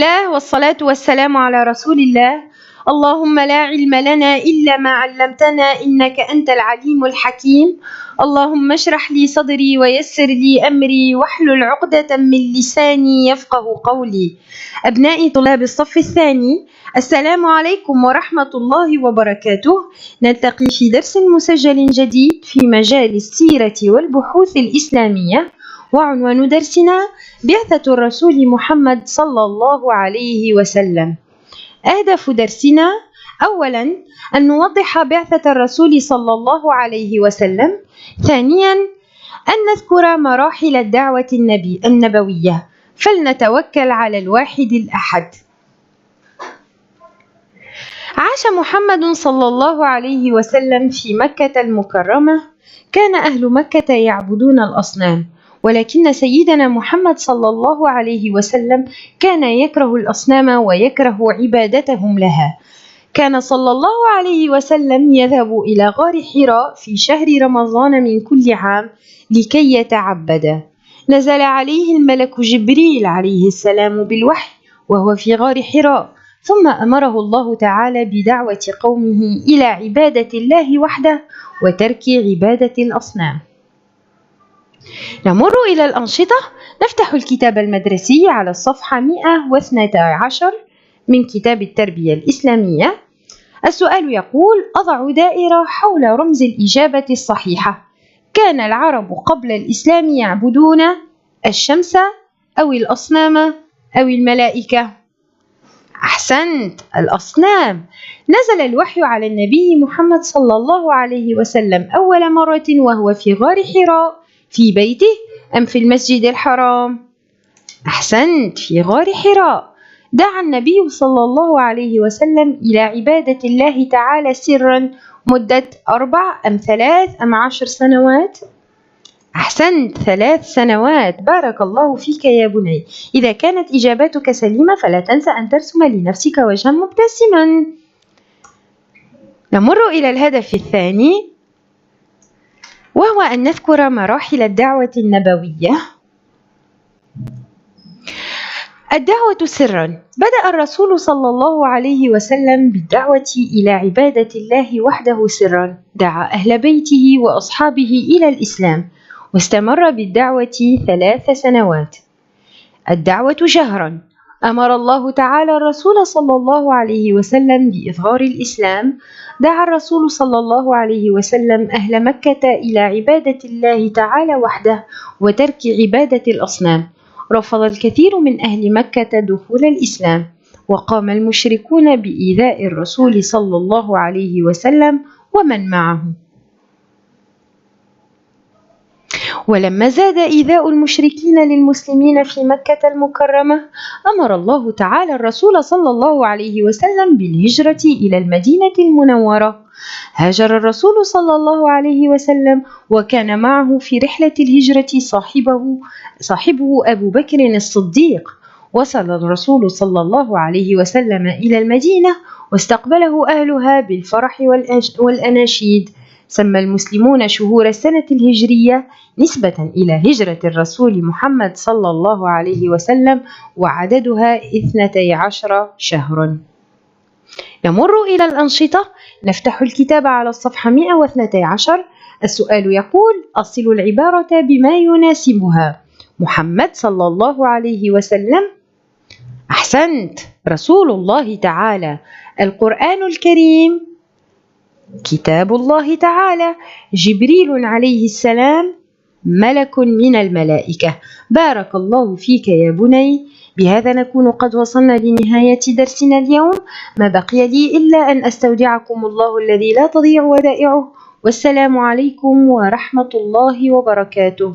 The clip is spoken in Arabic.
الله والصلاة والسلام على رسول الله. اللهم لا علم لنا إلا ما علمتنا إنك أنت العليم الحكيم. اللهم اشرح لي صدري ويسر لي أمري واحلل عقدة من لساني يفقه قولي. أبنائي طلاب الصف الثاني، السلام عليكم ورحمة الله وبركاته. نلتقي في درس مسجل جديد في مجال السيرة والبحوث الإسلامية، وعنوان درسنا بعثة الرسول محمد صلى الله عليه وسلم. أهداف درسنا: أولا أن نوضح بعثة الرسول صلى الله عليه وسلم. ثانيا أن نذكر مراحل الدعوة النبوية، فلنتوكل على الواحد الأحد. عاش محمد صلى الله عليه وسلم في مكة المكرمة. كان أهل مكة يعبدون الأصنام، ولكن سيدنا محمد صلى الله عليه وسلم كان يكره الأصنام ويكره عبادتهم لها. كان صلى الله عليه وسلم يذهب إلى غار حراء في شهر رمضان من كل عام لكي يتعبد. نزل عليه الملك جبريل عليه السلام بالوحي وهو في غار حراء، ثم أمره الله تعالى بدعوة قومه إلى عبادة الله وحده وترك عبادة الأصنام. نمر إلى الأنشطة. نفتح الكتاب المدرسي على الصفحة 112 من كتاب التربية الإسلامية. السؤال يقول: أضع دائرة حول رمز الإجابة الصحيحة. كان العرب قبل الإسلام يعبدون الشمس أو الأصنام أو الملائكة؟ أحسنت، الأصنام. نزل الوحي على النبي محمد صلى الله عليه وسلم أول مرة وهو في غار حراء، في بيته أم في المسجد الحرام؟ أحسنت، في غار حراء. دعا النبي صلى الله عليه وسلم إلى عبادة الله تعالى سرا مدة 4 أم 3 أم 10 سنوات؟ أحسنت، 3 سنوات. بارك الله فيك يا بني. إذا كانت إجابتك سليمة فلا تنسى أن ترسم لنفسك وجها مبتسما. نمر إلى الهدف الثاني، وهو أن نذكر مراحل الدعوة النبوية. الدعوة سرا. بدأ الرسول صلى الله عليه وسلم بالدعوة إلى عبادة الله وحده سرا. دعا أهل بيته وأصحابه إلى الإسلام، واستمر بالدعوة 3 سنوات. الدعوة جهرا. أمر الله تعالى الرسول صلى الله عليه وسلم بإظهار الإسلام. دعا الرسول صلى الله عليه وسلم أهل مكة إلى عبادة الله تعالى وحده وترك عبادة الأصنام. رفض الكثير من أهل مكة دخول الإسلام، وقام المشركون بإيذاء الرسول صلى الله عليه وسلم ومن معه. ولما زاد إيذاء المشركين للمسلمين في مكة المكرمة، أمر الله تعالى الرسول صلى الله عليه وسلم بالهجرة إلى المدينة المنورة. هاجر الرسول صلى الله عليه وسلم، وكان معه في رحلة الهجرة صاحبه أبو بكر الصديق. وصل الرسول صلى الله عليه وسلم إلى المدينة، واستقبله أهلها بالفرح والأناشيد. سمى المسلمون شهور السنة الهجرية نسبة إلى هجرة الرسول محمد صلى الله عليه وسلم، وعددها 12 شهرا. نمر إلى الأنشطة. نفتح الكتاب على الصفحة 112. السؤال يقول: أصل العبارة بما يناسبها. محمد صلى الله عليه وسلم. أحسنت، رسول الله تعالى. القرآن الكريم كتاب الله تعالى. جبريل عليه السلام ملك من الملائكة. بارك الله فيك يا بني. بهذا نكون قد وصلنا لنهاية درسنا اليوم. ما بقي لي إلا أن أستودعكم الله الذي لا تضيع ودائعه، والسلام عليكم ورحمة الله وبركاته.